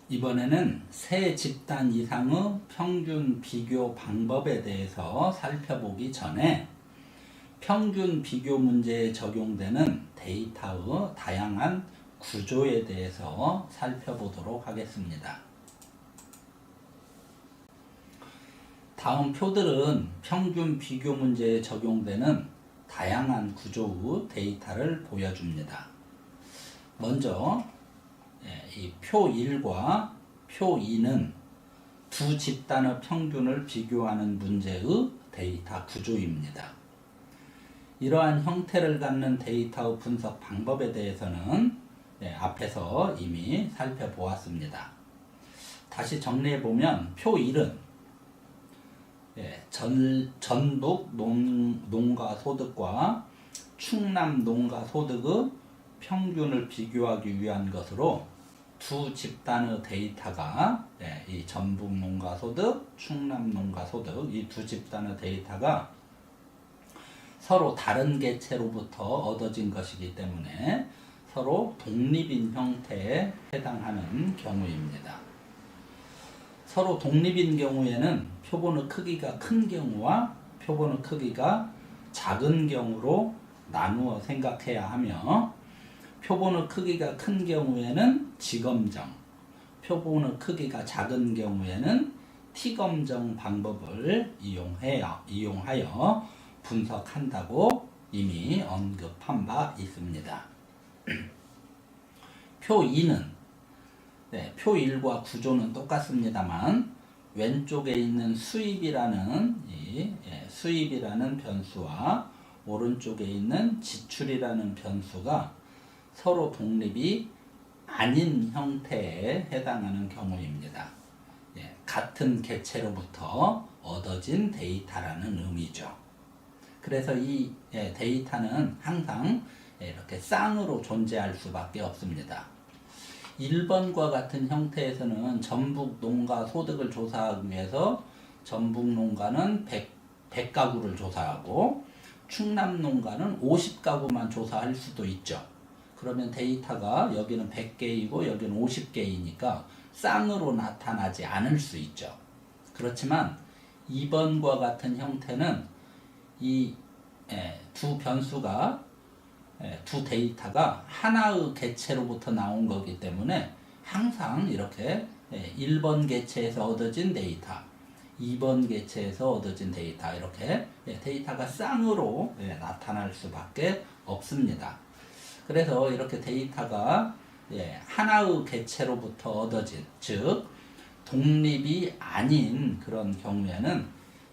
이번에는 세 집단 이상의 평균 비교 방법에 대해서 살펴보기 전에 평균 비교 문제에 적용되는 데이터의 다양한 구조에 대해서 살펴보도록 하겠습니다. 다음 표들은 평균 비교 문제에 적용되는 다양한 구조의 데이터를 보여줍니다. 먼저 이 표 1과 표 2는 두 집단의 평균을 비교하는 문제의 데이터 구조입니다. 이러한 형태를 갖는 데이터 분석 방법에 대해서는 앞에서 이미 살펴보았습니다. 다시 정리해보면 표 1은 전북 농가 소득과 충남 농가 소득의 평균을 비교하기 위한 것으로 두 집단의 데이터가 이 전북 농가 소득, 충남 농가 소득 이 두 집단의 데이터가 서로 다른 개체로부터 얻어진 것이기 때문에 서로 독립인 형태에 해당하는 경우입니다. 서로 독립인 경우에는 표본의 크기가 큰 경우와 표본의 크기가 작은 경우로 나누어 생각해야 하며 표본의 크기가 큰 경우에는 지검정, 표본의 크기가 작은 경우에는 T검정 방법을 이용하여 분석한다고 이미 언급한 바 있습니다. 표 2는 표 1과 구조는 똑같습니다만 왼쪽에 있는 수입이라는 변수와 오른쪽에 있는 지출이라는 변수가 서로 독립이 아닌 형태에 해당하는 경우입니다. 같은 개체로부터 얻어진 데이터라는 의미죠. 그래서 이 데이터는 항상 이렇게 쌍으로 존재할 수밖에 없습니다. 1번과 같은 형태에서는 전북 농가 소득을 조사하기 위해서 전북 농가는 100가구를 조사하고 충남 농가는 50가구만 조사할 수도 있죠. 그러면 데이터가 여기는 100개이고 여기는 50개이니까 쌍으로 나타나지 않을 수 있죠. 그렇지만 2번과 같은 형태는 이 두 변수가 두 데이터가 하나의 개체로부터 나온 거기 때문에 항상 이렇게 1번 개체에서 얻어진 데이터, 2번 개체에서 얻어진 데이터 이렇게 데이터가 쌍으로 나타날 수밖에 없습니다. 그래서 이렇게 데이터가 하나의 개체로부터 얻어진, 즉 독립이 아닌 그런 경우에는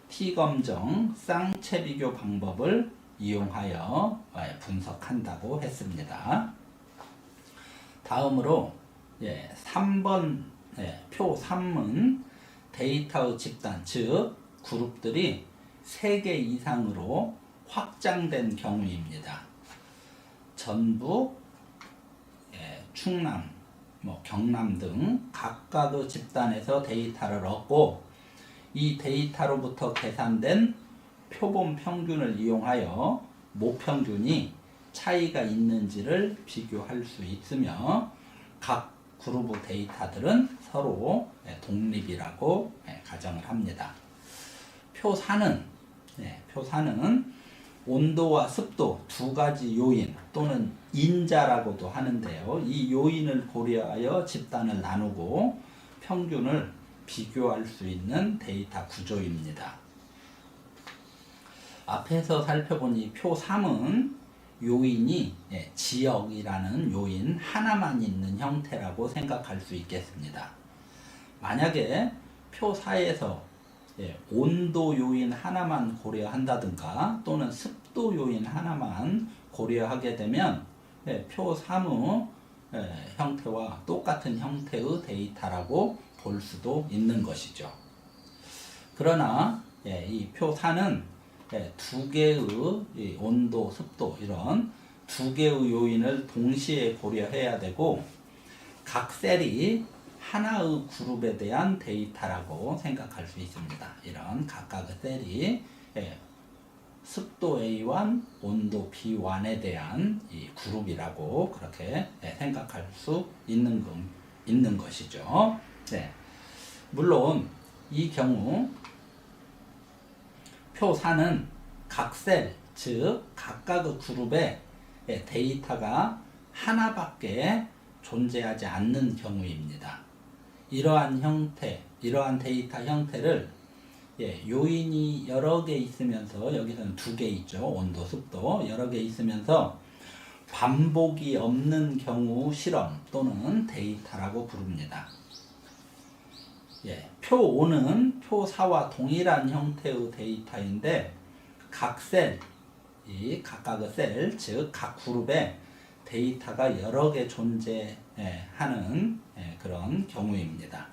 T검정 쌍체 비교 방법을 이용하여 분석한다고 했습니다. 다음으로 3번 표 3은 데이터의 집단, 즉 그룹들이 3개 이상으로 확장된 경우입니다. 전북, 충남, 경남 등 각각의 집단에서 데이터를 얻고 이 데이터로부터 계산된 표본 평균을 이용하여 모평균이 차이가 있는지를 비교할 수 있으며 각 그룹의 데이터들은 서로 독립이라고 가정을 합니다. 표 4는 온도와 습도 두 가지 요인 또는 인자라고도 하는데요. 이 요인을 고려하여 집단을 나누고 평균을 비교할 수 있는 데이터 구조입니다. 앞에서 살펴본 이 표 3은 요인이 지역이라는 요인 하나만 있는 형태라고 생각할 수 있겠습니다. 만약에 표 4에서 온도 요인 하나만 고려한다든가 또는 습도 요인 하나만 고려하게 되면 표 3의 형태와 똑같은 형태의 데이터라고 볼 수도 있는 것이죠. 그러나 이 표 4는 두 개의 온도, 습도 이런 두 개의 요인을 동시에 고려해야 되고 각 셀이 하나의 그룹에 대한 데이터라고 생각할 수 있습니다. 이런 각각의 셀이 습도 A1, 온도 B1에 대한 이 그룹이라고 그렇게 생각할 수 있는 있는 것이죠. 네. 물론 이 경우 표 4는 각 셀, 즉 각각의 그룹에 데이터가 하나밖에 존재하지 않는 경우입니다. 이러한 데이터 형태를 요인이 여러 개 있으면서, 여기서는 2개 있죠. 온도, 습도 여러 개 있으면서 반복이 없는 경우 실험 또는 데이터라고 부릅니다. 표 5는 표 4와 동일한 형태의 데이터인데 각 셀, 이 각각의 셀, 즉 각 그룹에 데이터가 여러 개 존재하는 그런 경우입니다.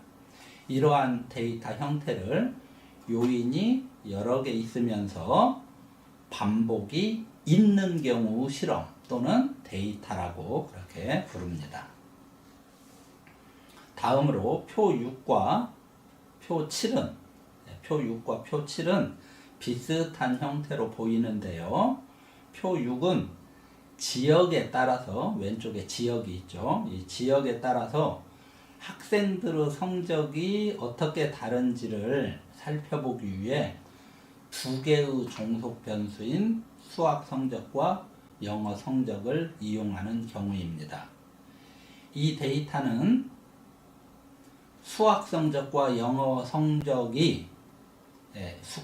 이러한 데이터 형태를 요인이 여러 개 있으면서 반복이 있는 경우 실험 또는 데이터라고 그렇게 부릅니다. 다음으로 표 6과 표 7은 비슷한 형태로 보이는데요. 표 6은 지역에 따라서, 왼쪽에 지역이 있죠. 이 지역에 따라서 학생들의 성적이 어떻게 다른지를 살펴보기 위해 2개의 종속 변수인 수학 성적과 영어 성적을 이용하는 경우입니다. 이 데이터는 수학 성적과 영어 성적이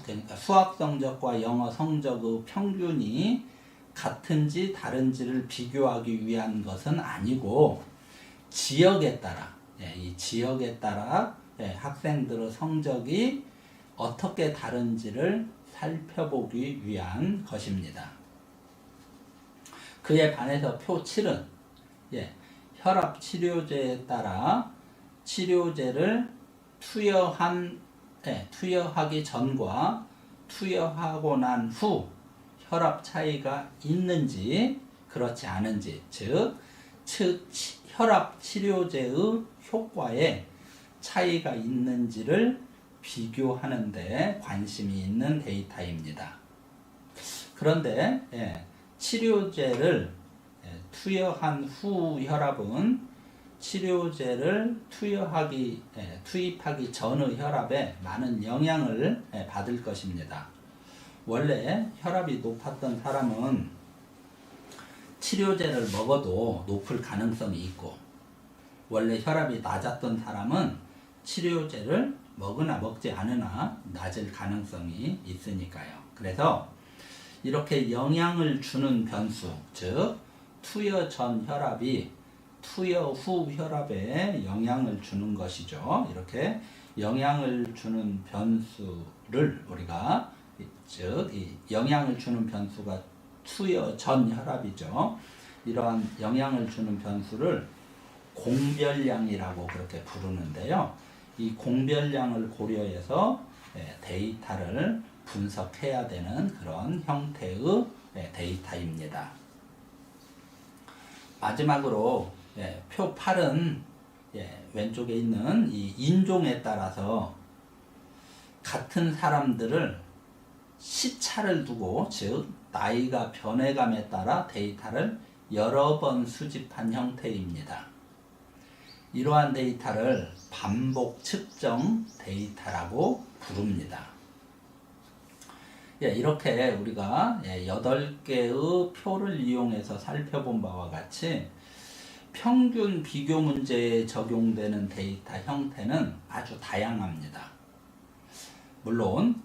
그러니까 수학 성적과 영어 성적의 평균이 같은지 다른지를 비교하기 위한 것은 아니고 지역에 따라 이 지역에 따라 학생들의 성적이 어떻게 다른지를 살펴보기 위한 것입니다. 그에 반해서 표 7은 혈압 치료제에 따라 치료제를 투여하기 전과 투여하고 난 후 혈압 차이가 있는지 그렇지 않은지, 즉 혈압 치료제의 효과에 차이가 있는지를 비교하는 데 관심이 있는 데이터입니다. 그런데 치료제를 투여한 후 혈압은 치료제를 투입하기 전의 혈압에 많은 영향을 받을 것입니다. 원래 혈압이 높았던 사람은 치료제를 먹어도 높을 가능성이 있고, 원래 혈압이 낮았던 사람은 치료제를 먹으나 먹지 않으나 낮을 가능성이 있으니까요. 그래서 이렇게 영향을 주는 변수, 즉 투여 전 혈압이 투여 후 혈압에 영향을 주는 것이죠. 이렇게 영향을 주는 변수를 우리가, 즉 이 영향을 주는 변수가 투여 전 혈압이죠. 이러한 영향을 주는 변수를 공별량이라고 그렇게 부르는데요. 이 공별량을 고려해서 데이터를 분석해야 되는 그런 형태의 데이터입니다. 마지막으로 표 8은 왼쪽에 있는 이 인종에 따라서 같은 사람들을 시차를 두고, 즉 나이가 변해감에 따라 데이터를 여러 번 수집한 형태입니다. 이러한 데이터를 반복 측정 데이터라고 부릅니다. 이렇게 우리가 8개의 표를 이용해서 살펴본 바와 같이 평균 비교 문제에 적용되는 데이터 형태는 아주 다양합니다. 물론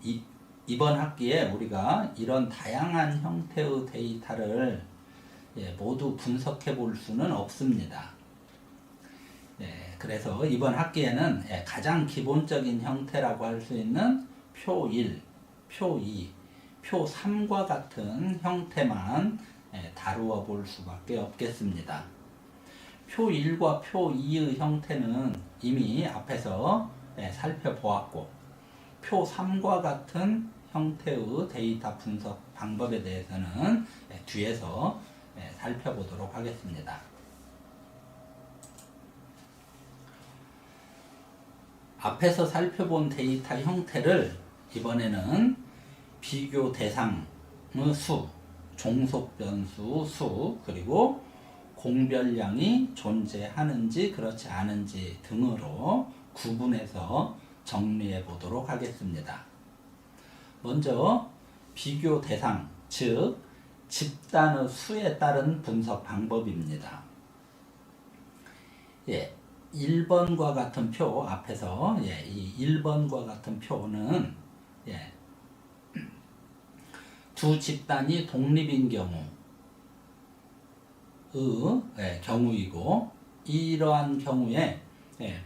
이번 학기에 우리가 이런 다양한 형태의 데이터를 모두 분석해 볼 수는 없습니다. 그래서 이번 학기에는 가장 기본적인 형태라고 할 수 있는 표 1, 표 2, 표 3과 같은 형태만 다루어 볼 수밖에 없겠습니다. 표 1과 표 2의 형태는 이미 앞에서 살펴보았고, 표 3과 같은 형태의 데이터 분석 방법에 대해서는 뒤에서 살펴보도록 하겠습니다. 앞에서 살펴본 데이터 형태를 이번에는 비교 대상의 수, 종속 변수 수, 그리고 공별량이 존재하는지 그렇지 않은지 등으로 구분해서 정리해 보도록 하겠습니다. 먼저 비교 대상, 즉 집단의 수에 따른 분석 방법입니다. 1번과 같은 표 앞에서 이 1번과 같은 표는 두 집단이 독립인 경우이고 이러한 경우에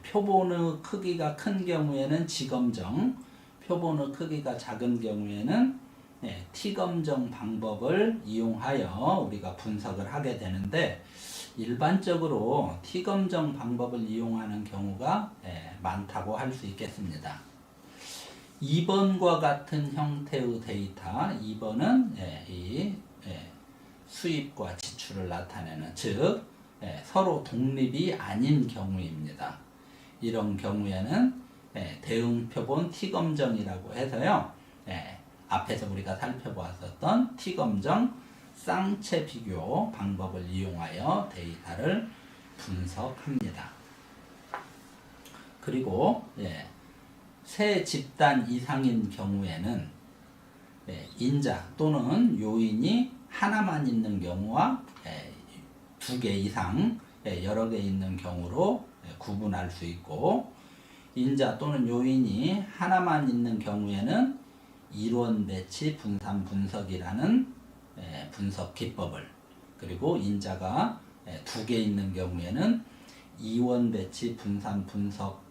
표본의 크기가 큰 경우에는 지검정, 표본의 크기가 작은 경우에는 T검정 방법을 이용하여 우리가 분석을 하게 되는데 일반적으로 T검정 방법을 이용하는 경우가 많다고 할 수 있겠습니다. 2번과 같은 형태의 데이터, 2번은 이 수입과 지출을 나타내는, 즉 서로 독립이 아닌 경우입니다. 이런 경우에는 대응표본 T검정이라고 해서요, 앞에서 우리가 살펴보았었던 T검정 쌍체 비교 방법을 이용하여 데이터를 분석합니다. 그리고 세 집단 이상인 경우에는 인자 또는 요인이 하나만 있는 경우와 두 개 이상 여러 개 있는 경우로 구분할 수 있고, 인자 또는 요인이 하나만 있는 경우에는 이론 배치 분산 분석이라는 분석 기법을, 그리고 인자가 두 개 있는 경우에는 이원 배치 분산 분석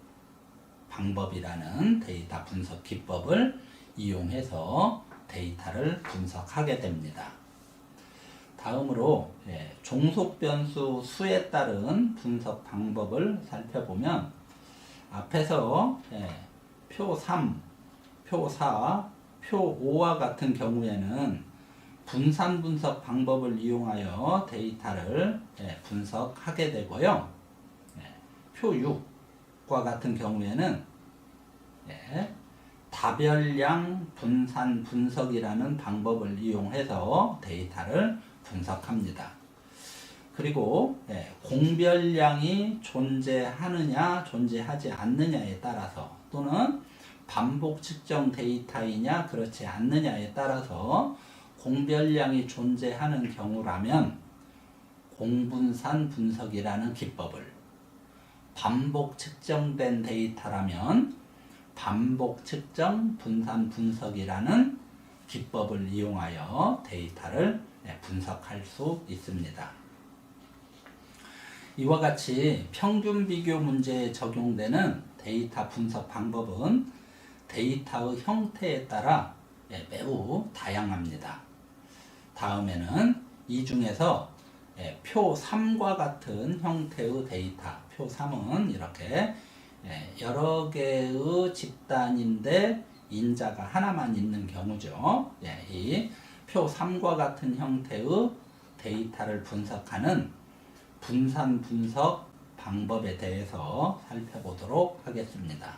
방법이라는 데이터 분석 기법을 이용해서 데이터를 분석하게 됩니다. 다음으로 종속 변수 수에 따른 분석 방법을 살펴보면 앞에서 표 3, 표 4, 표 5와 같은 경우에는 분산 분석 방법을 이용하여 데이터를 분석하게 되고요. 표 6과 같은 경우에는 다별량 분산 분석이라는 방법을 이용해서 데이터를 분석합니다. 그리고 공별량이 존재하느냐 존재하지 않느냐에 따라서, 또는 반복 측정 데이터이냐 그렇지 않느냐에 따라서 공별량이 존재하는 경우라면 공분산 분석이라는 기법을, 반복 측정된 데이터라면 반복 측정 분산 분석이라는 기법을 이용하여 데이터를 분석할 수 있습니다. 이와 같이 평균 비교 문제에 적용되는 데이터 분석 방법은 데이터의 형태에 따라 매우 다양합니다. 다음에는 이 중에서 표 3과 같은 형태의 데이터, 표 3은 이렇게 여러 개의 집단인데 인자가 하나만 있는 경우죠. 이 표 3과 같은 형태의 데이터를 분석하는 분산 분석 방법에 대해서 살펴보도록 하겠습니다.